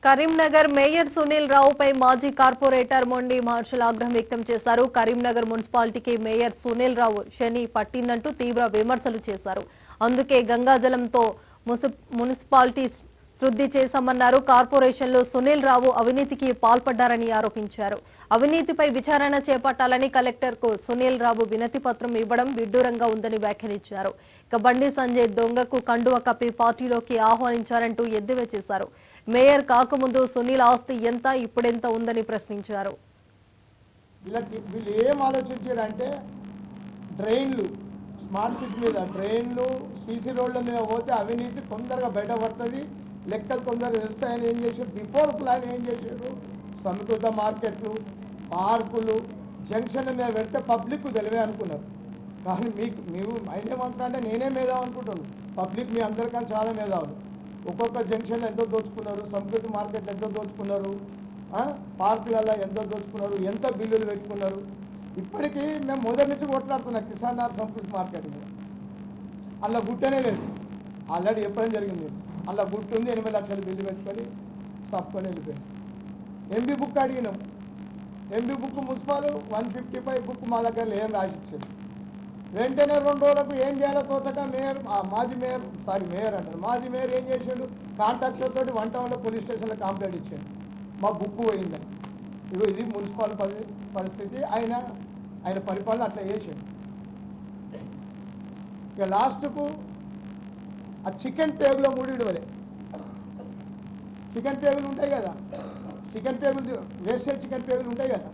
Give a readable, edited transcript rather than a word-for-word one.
Karimnagar mayor Sunil రావుపై మాజీ corporator మొండి martial ఆగ్రహం వ్యక్తం చేశారు. కరీంనగర్ మున్సిపాలిటీకి మేయర్ సునీల్ రావు శని పట్టిందంటూ తీవ్ర విమర్శలు చేశారు. అందుకే గంగాజలంతో మున్సిపాలిటీ శుద్ధి చేశామన్నారు. కార్పొరేషన్లో సునీల్ రావు అవినీతికి పాల్పడ్డారని ఆరోపించారు. అవినీతిపై విచారణ చేపట్టాలని కలెక్టర్కు సునీల్ రావు వినతి పత్రం ఇవ్వడం విడ్డూరంగా ఉందని వ్యాఖ్యానించారు. ఇక బండి సంజయ్ దొంగకు కండువ కప్పి పార్టీలోకి ఆహ్వానించారంటూ ఎద్దేవా చేశారు. మేయర్ కాకముందు సునీల్ ఆస్తి ఎంత, ఇప్పుడెంత ఉందని ప్రశ్నించారు. వీళ్ళు ఏం ఆలోచించారంటే డ్రైన్లు, స్మార్ట్ సిటీ మీద డ్రైన్లు, సీసీ రోడ్ల మీద పోతే అవినీతి తొందరగా బయటపడుతుంది, లెక్కలు తొందరగా తెలుస్తాయని ఏం చేశారు. బిఫోర్ ప్లాన్ ఏం చేశారు, సమీకృత మార్కెట్లు, పార్కులు, జంక్షన్ల మీద పెడితే పబ్లిక్ తెలివే అనుకున్నారు. కానీ మీరు ఆయన ఏమంటారంటే నేనే మేధావు అనుకుంటున్నాను. పబ్లిక్ మీ అందరికన్నా చాలా మేధావులు. ఒక్కొక్క జంక్షన్లో ఎంతో దోచుకున్నారు, సమీకృత మార్కెట్లు ఎంతో దోచుకున్నారు, పార్కులలో ఎంతో దోచుకున్నారు, ఎంత బిల్లులు పెట్టుకున్నారు. ఇప్పటికీ మేము మొదటి నుంచి కొట్లాడుతున్నాం కిసాన్ నార్ సంస్కృతి మార్కెట్ మీద. అలా గుట్టనే లేదు, ఆల్రెడీ ఎప్పుడైనా జరిగింది. అలా గుట్టు ఉంది, 8 లక్షల బిల్లు పెట్టుకొని సప్పుకొని వెళ్ళిపోయింది. ఎంబీ బుక్ అడిగినాం, ఎంబీ బుక్ మున్సిపల్ 155 బుక్ మా దగ్గర ఏం రాసిచ్చారు. వెంటనే 2 రోజులకు ఏం చేయాలో తోచక మాజీ మేయర్ ఏం చేసాడు, కాంట్రాక్టర్ తోటి 1 టౌన్లో పోలీస్ స్టేషన్లో కంప్లైంట్ ఇచ్చాడు, మా బుక్ పోయిందని. ఇది మున్సిపల్ పరిస్థితి. ఆయన పరిపాలన అట్లా చేసాడు. ఇక లాస్ట్కు ఆ చికెన్ టేబుల్లో ముడివలే, చికెన్ టేబుల్ ఉంటాయి కదా, chicken table wastage chicken table ఉంటాయి కదా,